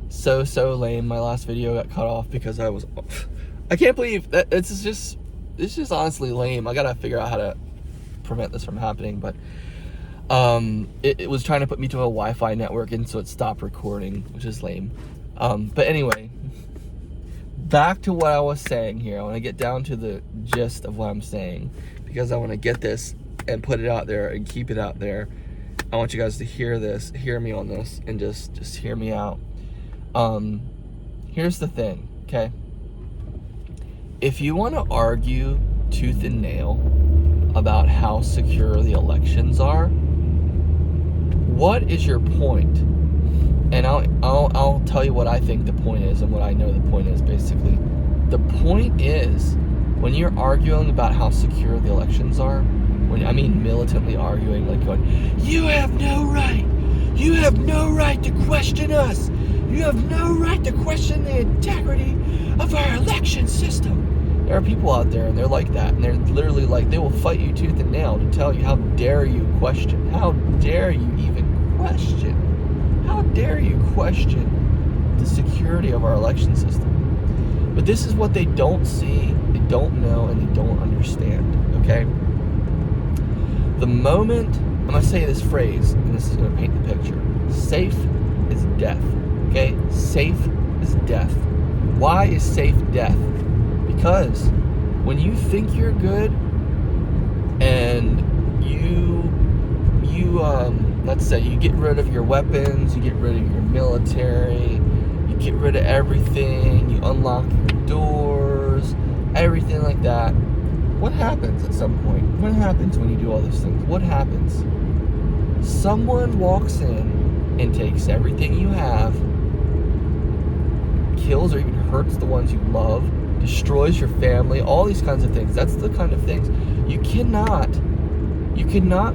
So lame. My last video got cut off because I can't believe that it's just honestly lame. I gotta figure out how to prevent this from happening, but it was trying to put me to a Wi-Fi network, and so it stopped recording, which is lame. But anyway, back to what I was saying here. I want to get down to the gist of what I'm saying, because I want to get this and put it out there and keep it out there. I want you guys to hear me on this, and just hear me out. Here's the thing, okay? If you want to argue tooth and nail about how secure the elections are, what is your point? And I'll tell you what I think the point is and what I know the point is. Basically, the point is, when you're arguing about how secure the elections are, when I mean militantly arguing, like going, you have no right to question us, you have no right to question the integrity of our election system. There are people out there, and they're like that, and they're literally like, they will fight you tooth and nail to tell you, how dare you question, how dare you even question, how dare you question the security of our election system. But this is what they don't see, they don't know, and they don't understand, okay? The moment, I'm going to say this phrase, and this is going to paint the picture. Safe is death, okay? Safe is death. Why is safe death? Because when you think you're good, and let's say you get rid of your weapons, you get rid of your military, you get rid of everything, you unlock your doors, everything like that, what happens at some point? What happens when you do all those things? What happens? Someone walks in and takes everything you have, kills or even hurts the ones you love, destroys your family, all these kinds of things. That's the kind of things you cannot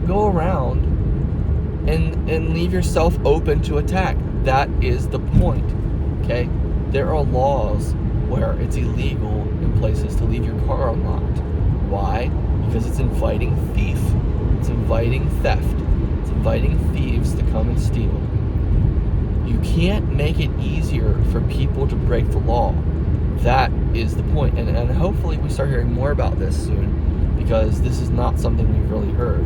go around and leave yourself open to attack. That is the point, okay? There are laws where it's illegal in places to leave your car unlocked. Why? Because it's inviting thief. It's inviting theft. It's inviting thieves to come and steal. You can't make it easier for people to break the law. That is the point. And hopefully we start hearing more about this soon, because this is not something we've really heard.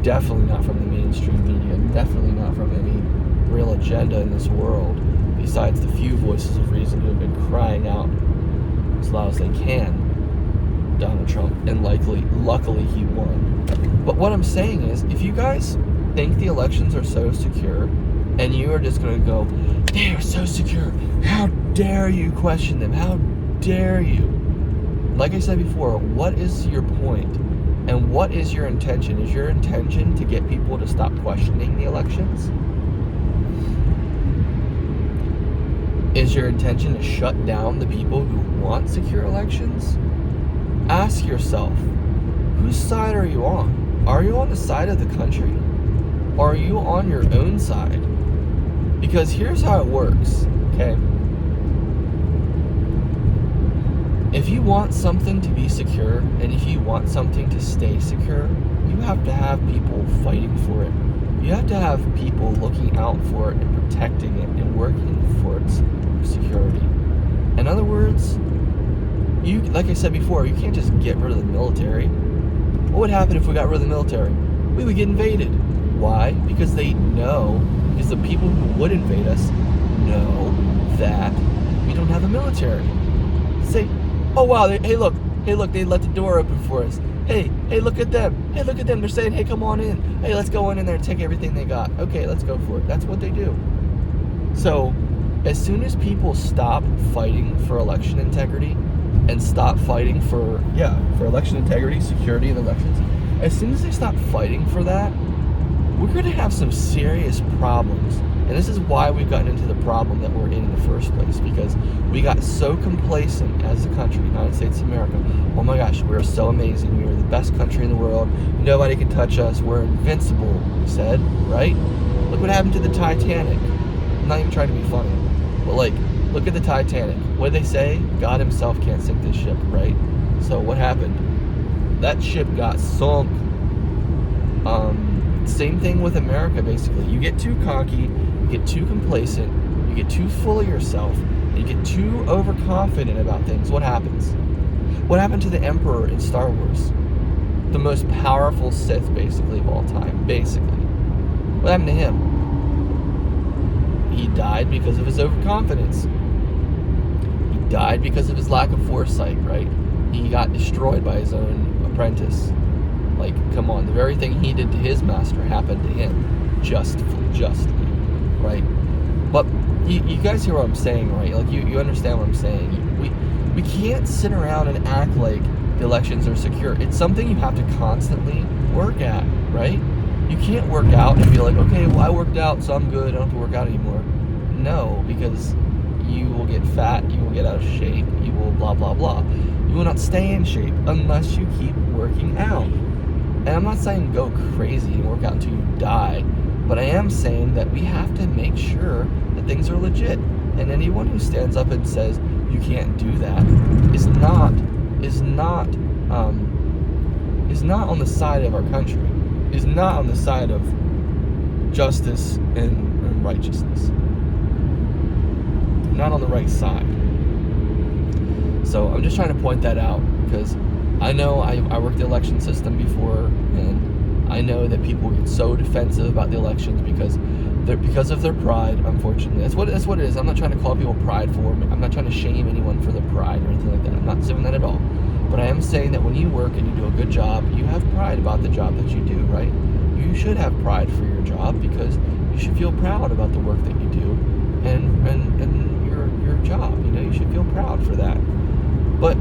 Definitely not from the mainstream media. Definitely not from any real agenda in this world, besides the few voices of reason who have been crying out as loud as they can, Donald Trump, and luckily he won. But what I'm saying is, if you guys think the elections are so secure, and you are just going to go, they are so secure, how dare you question them, how dare you? Like I said before, what is your point? And what is your intention? Is your intention to get people to stop questioning the elections? Is your intention to shut down the people who want secure elections? Ask yourself, whose side are you on? Are you on the side of the country? Or are you on your own side? Because here's how it works, okay? If you want something to be secure, and if you want something to stay secure, you have to have people fighting for it. You have to have people looking out for it and protecting it and working for its security. In other words, like I said before, you can't just get rid of the military. What would happen if we got rid of the military? We would get invaded. Why? Because the people who would invade us know that we don't have a military. Say, oh wow, hey look, they let the door open for us. Hey, look at them. Hey, look at them. They're saying, hey, come on in. Hey, let's go in there and take everything they got. Okay, let's go for it. That's what they do. So, as soon as people stop fighting for election integrity and stop fighting for election integrity, security in elections, as soon as they stop fighting for that, we're going to have some serious problems. And this is why we've gotten into the problem that we're in the first place, because we got so complacent as a country, United States of America. Oh my gosh, we're so amazing. We are the best country in the world. Nobody can touch us. We're invincible, we said, right? Look what happened to the Titanic. I'm not even trying to be funny, but look at the Titanic. What did they say? God himself can't sink this ship, right? So what happened? That ship got sunk. Same thing with America, basically. You get too cocky, you get too complacent, you get too full of yourself, and you get too overconfident about things, what happens? What happened to the Emperor in Star Wars? The most powerful Sith, basically, of all time. Basically. What happened to him? He died because of his overconfidence. He died because of his lack of foresight, right? He got destroyed by his own apprentice. Like, come on, the very thing he did to his master happened to him. Justly, right? But you guys hear what I'm saying, right? Like, you understand what I'm saying. We can't sit around and act like the elections are secure. It's something you have to constantly work at, right? You can't work out and be like, okay, well, I worked out, so I'm good. I don't have to work out anymore. No, because you will get fat, you will get out of shape, you will blah, blah, blah. You will not stay in shape unless you keep working out. And I'm not saying go crazy and work out until you die, but I am saying that we have to make sure that things are legit. And anyone who stands up and says you can't do that is not on the side of our country, is not on the side of justice and righteousness. Not on the right side. So I'm just trying to point that out, because I know I worked the election system before, and I know that people get so defensive about the elections because of their pride. Unfortunately, that's what it is. I'm not trying to call people prideful. I'm not trying to shame anyone for their pride or anything like that. I'm not saying that at all. But I am saying that when you work and you do a good job, you have pride about the job that you do, right? You should have pride for your job, because you should feel proud about the work that you do and your job. You know, you should feel proud for that. But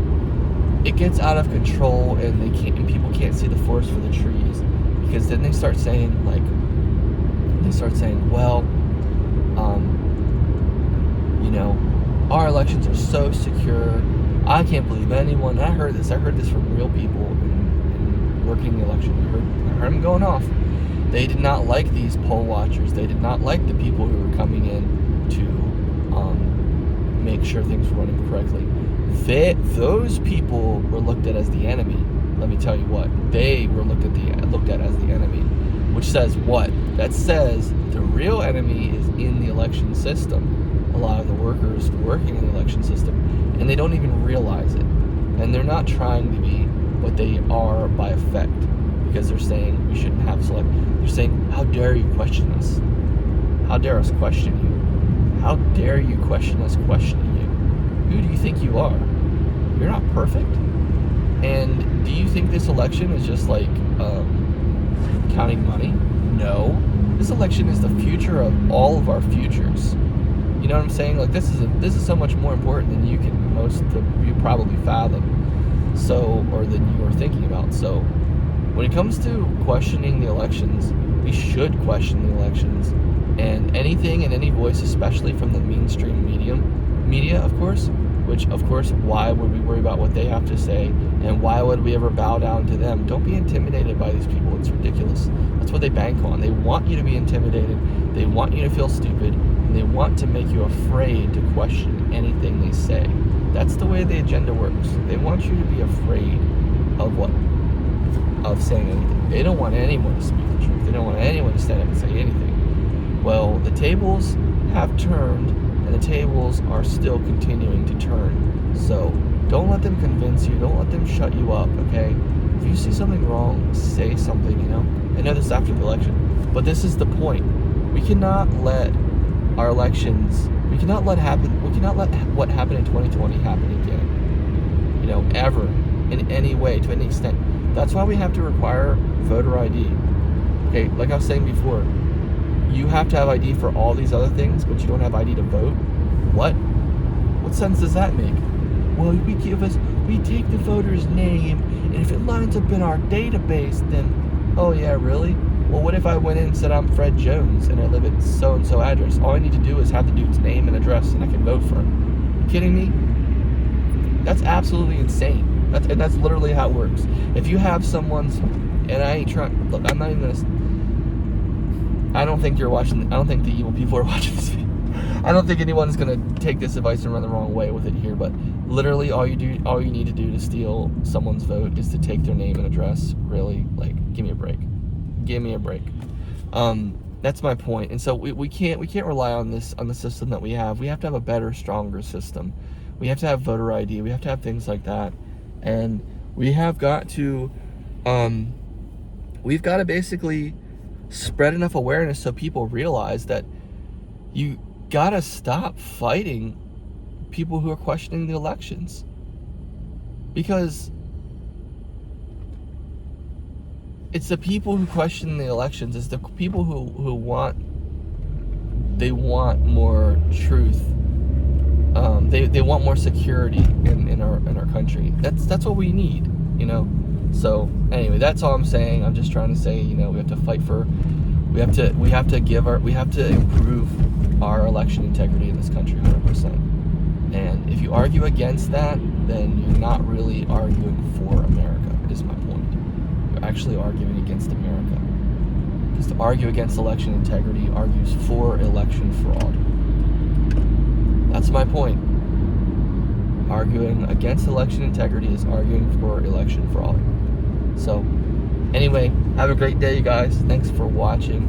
it gets out of control, and people can't see the forest for the trees, because then they start saying, well, you know, our elections are so secure. I can't believe anyone. I heard this from real people in working the election. I heard them going off. They did not like these poll watchers. They did not like the people who were coming in to make sure things were running correctly. Those people were looked at as the enemy. Let me tell you what. They were looked at as the enemy. Which says what? That says the real enemy is in the election system. A lot of the workers working in the election system, and they don't even realize it. And they're not trying to be, but they are by effect, because they're saying we shouldn't have select. They're saying, how dare you question us? How dare us question you? How dare you question us questioning you? Who do you think you are? You're not perfect. And do you think this election is just like counting money? No. This election is the future of all of our futures. You know what I'm saying? Like, this is so much more important than you probably fathom. So, or than you were thinking about. So, when it comes to questioning the elections, we should question the elections, and anything and any voice, especially from the mainstream media, of course. Which, of course, why would we worry about what they have to say, and why would we ever bow down to them? Don't be intimidated by these people. It's ridiculous. That's what they bank on. They want you to be intimidated. They want you to feel stupid. And they want to make you afraid to question anything they say. That's the way the agenda works. They want you to be afraid of saying anything. They don't want anyone to speak the truth. They don't want anyone to stand up and say anything. Well, the tables have turned, and the tables are still continuing to turn. So don't let them convince you. Don't let them shut you up, okay? If you see something wrong, say something, you know? I know this is after the election, but this is the point. We cannot let our elections, we cannot let what happened in 2020 happen again. You know, ever, in any way, to any extent. That's why we have to require voter ID. Okay, like I was saying before, you have to have ID for all these other things, but you don't have ID to vote? What? What sense does that make? Well, we take the voter's name, and if it lines up in our database, then, oh yeah, really? Well, what if I went in and said I'm Fred Jones, and I live at so-and-so address? All I need to do is have the dude's name and address, and I can vote for him. You kidding me? That's absolutely insane. That's literally how it works. If you have someone's, and I ain't trying, look, I'm not even gonna, I don't think the evil people are watching this video. I don't think anyone's gonna take this advice and run the wrong way with it here, but literally all you need to do to steal someone's vote is to take their name and address. Really, like, give me a break. That's my point. And so we can't rely on the system that we have. We have to have a better, stronger system. We have to have voter ID. We have to have things like that, and we have got to we've got to basically spread enough awareness so people realize that you gotta stop fighting people who are questioning the elections, because it's the people who question the elections, it's the people who want more truth. They want more security in our country. That's what we need, you know. So anyway, that's all I'm saying. I'm just trying to say, you know, we have to fight for, we have to improve our election integrity in this country 100%. And if you argue against that, then you're not really arguing for America, is my point. You're actually arguing against America. Because to argue against election integrity argues for election fraud. That's my point. Arguing against election integrity is arguing for election fraud. So, anyway, have a great day, you guys. Thanks for watching.